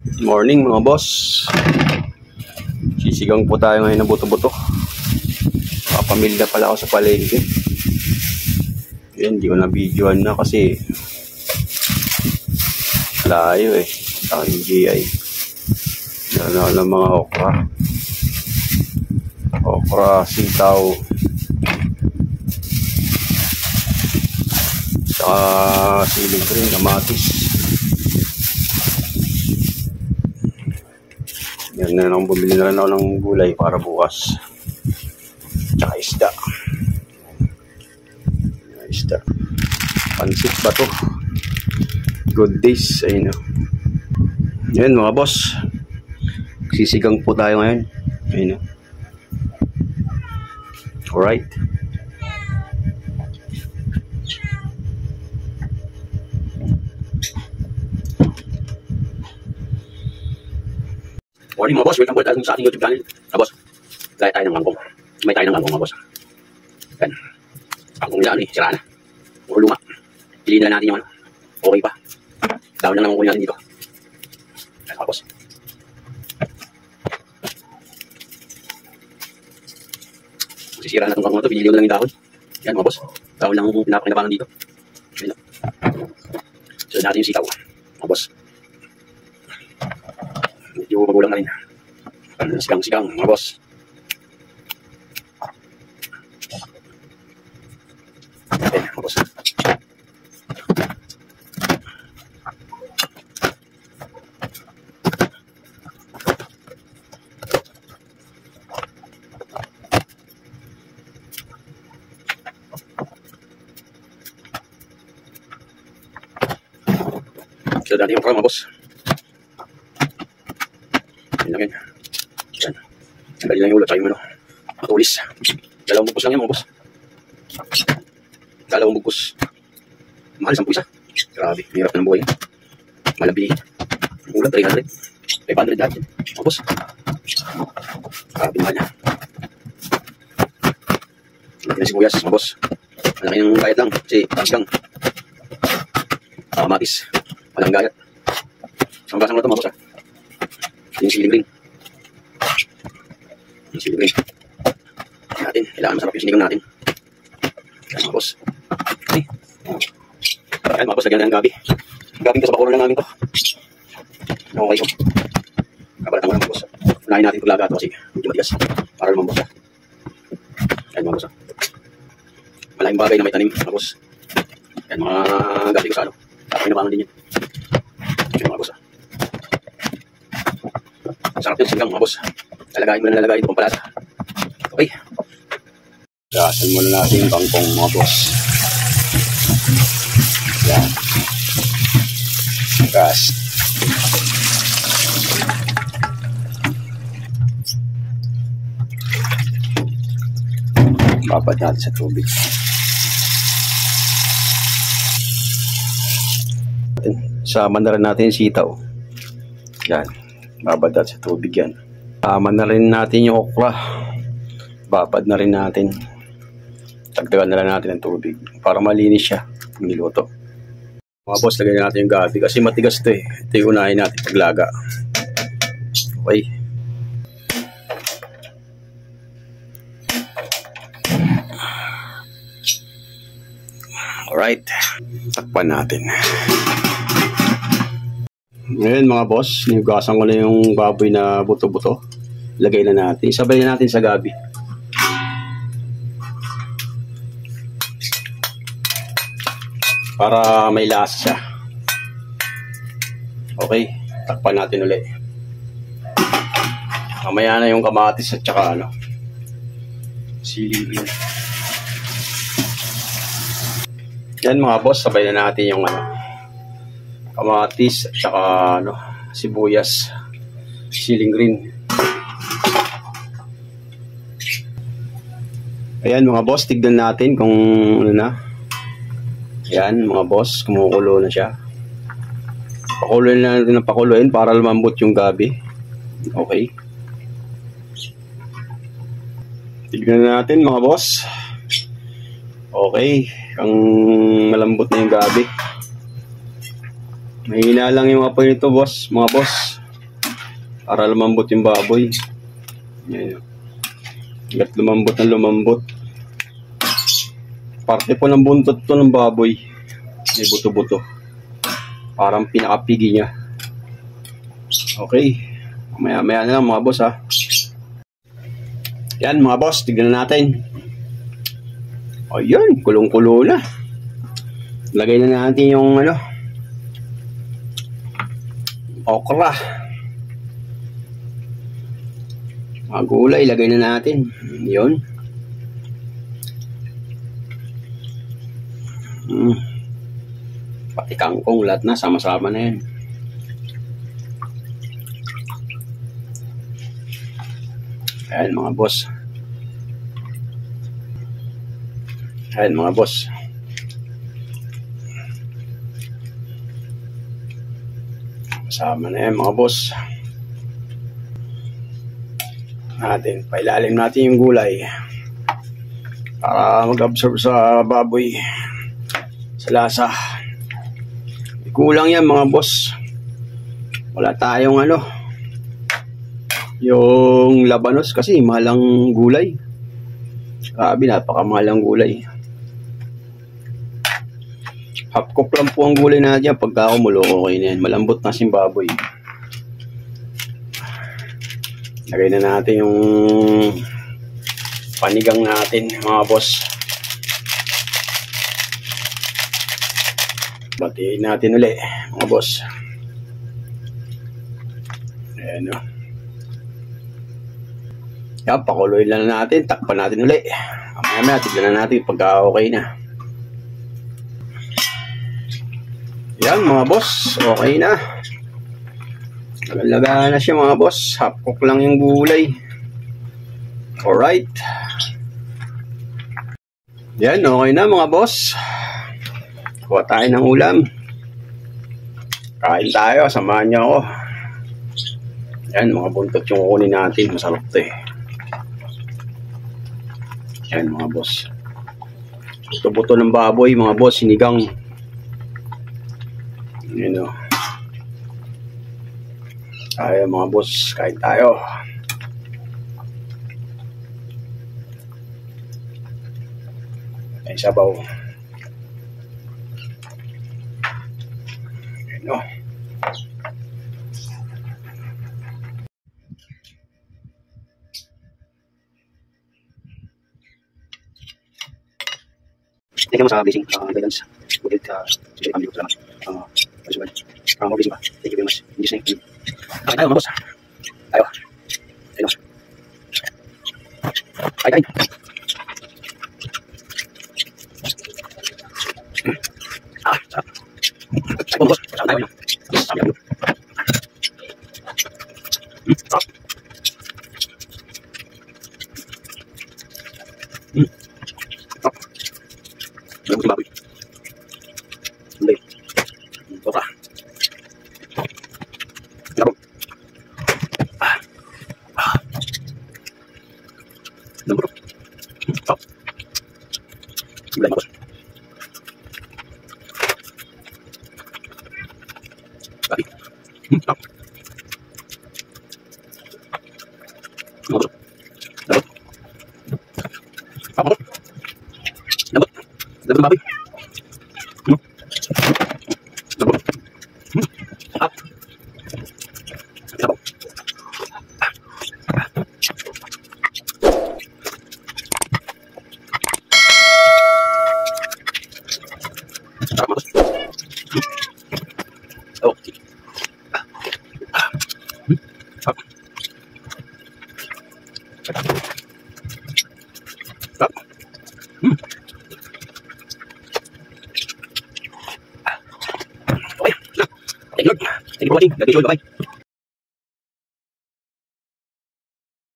Morning mga boss. Sisigang po tayo ngayon ng buto-buto. Papamilya pala ako sa palengke. Yan, hindi ko na videoan na kasi layo sa aking GI. Meron ng mga okra, sitaw, saka siling rin, kamatis. Yan na lang, bumili na rin ako ng gulay para bukas. Tsaka isda. Pansit ba to? Good days. Ayun na. Yan mga boss. Sisigang po tayo ngayon. Ayun na. Alright. Morning mga boss, welcome po tayo sa ating YouTube channel. Mga boss, gaya tayo ng mangkong. May tayo ng mangkong mga boss. Yan. Mangkong nila sira na. Puro luma. Piliin na natin yung okay pa. Dahon lang naman kunin natin dito. Yan mga boss. Masisira na itong mangkong na ito. Pinili ko na lang yung dahon. Yan mga boss. Dahon lang pinapakinabangan dito. Yan lang. Sunod natin yung sitaw. Mga boss. Medyo magulang na rin. Sigang mga boss. Okay mga boss. So dati yung mga boss. Yan. Yan. Tanggalin lang yung ulo, tsaka yung matulis. Dalawang bugkos lang yan mga boss. Dalawang bugkos. Mahal, 10 isa. Grabe, hirap na ng buhay. Malabi. Ang ulam, 300. 500 dati. Mga boss. Grabe mahal niya. Malaki na sibuyas, mga boss. Malaki ng gayat lang. Kasi sigang. Kamatis. Walang gayat. Isang basang na ito mga boss. Yung siling ring. Yung siling ring. Natin. Kailangan masarap yung sinigang natin. Yan mga boss. Okay. Yan mga boss. Lagyan na ng gabi. Gabi ito sa bakulo lang namin ito. Okay ko. Kabalatan mo na mga boss. Unahin natin paglaga ito kasi hindi matigas. Para naman boss. Yan mga boss. Malaking bagay na may tanim mga boss. Yan mga gabi ko sa ano. Tapos nabangan din yun. Yan mga boss. Sarap yung sinigang mga boss. Lalagayin mo na lalagay ito pang palasa. Okay. Gasan muna natin yung kangkong mga boss. Yan. Gas. Babad natin sa tubig. Sama na rin natin yung sitaw. Yan. Babad natin sa tubig yan. Tama na rin natin yung okra. Babad na rin natin. Tagdagan na lang natin ng tubig para malinis siya pag niluto. Mga boss, lagyan natin yung gabi kasi matigas ito eh. Ito yung unahin natin paglaga. Okay. Alright. Takpan natin. Ngayon mga boss, nihugasan ko na yung baboy na buto-buto. Lagay na natin. Isabay na natin sa gabi. Para may lasa siya. Okay. Takpan natin ulit. Mamaya na yung kamatis at saka siling rin. Yan mga boss, sabay na natin yung kamatis at saka sibuyas, siling green. Ayan mga boss, tignan natin kung na. Ayan mga boss, kumukulo na siya. Pakuloyin na natin ng pakuloyin para lumambot yung gabi. Okay. Tignan natin mga boss. Okay, ang malambot na yung gabi. Mahina lang yung apoy nito, boss, mga boss. para lumambot yung baboy. Yan. Hanggat lumambot ng lumambot. Parte po ng buntot to ng baboy. May buto-buto. Parang pinakapigi niya. Okay. Maya-maya na lang mga boss ha. Yan mga boss, tignan natin. Ayun, kulong-kulo na. Lagay na natin yung okra. Mga gulay, lagay na natin. Yun. Pati kangkong, lahat na, sama-sama na yan. Ayan mga boss. Ayan mga boss. Sama na yan mga boss. Pailalim natin yung gulay para mag-absorb sa baboy, sa lasa. Kulang yan mga boss. Wala tayong yung labanos kasi mahalang gulay. Grabe, napakamahalang gulay. Half cook lang po ang gulay natin pagka kumulo. Okay na yan. Malambot na si baboy. Lagay na natin yung panigang natin mga boss. Batiin natin ulit mga boss. Ayan o. Yan, pakuloy lang natin. Takpan natin ulit. Mamaya tignan na natin pagka okay na. Yan mga boss. Okay na. Nagalaga na siya mga boss. Half cook lang yung gulay. Alright. Yan, okay na mga boss. Kuha tayo ng ulam. Kain tayo. Samahan niyo ako. Yan, mga buntot yung kukunin natin. Masarap to eh. Yan mga boss. Buto-buto ng baboy mga boss. Sinigang. Yan o. Tayo mga boss. Kain tayo. Ay sabaw. Yan o. Thank you sa blessing, guidance, good social family ko salamat. More blessing pa. Thank you very much. In Jesus' name. Tayo mga boss. Tayo. Tayo. Ay. Sarap. Ay, boss. Sarap tayo. Sarap. Sarap. Lembut baboy. Hindi. Okra. Lembut. Lembut. Stop. Lembut. Babi. Stop. Lembut. Lembut. Lembut. Lembut. Lembut babi. Lembut. Up. Lembut. Oh. Up. Up. Okay. Thank you, Lord. Thank you for watching. God bless you all. Bye-bye.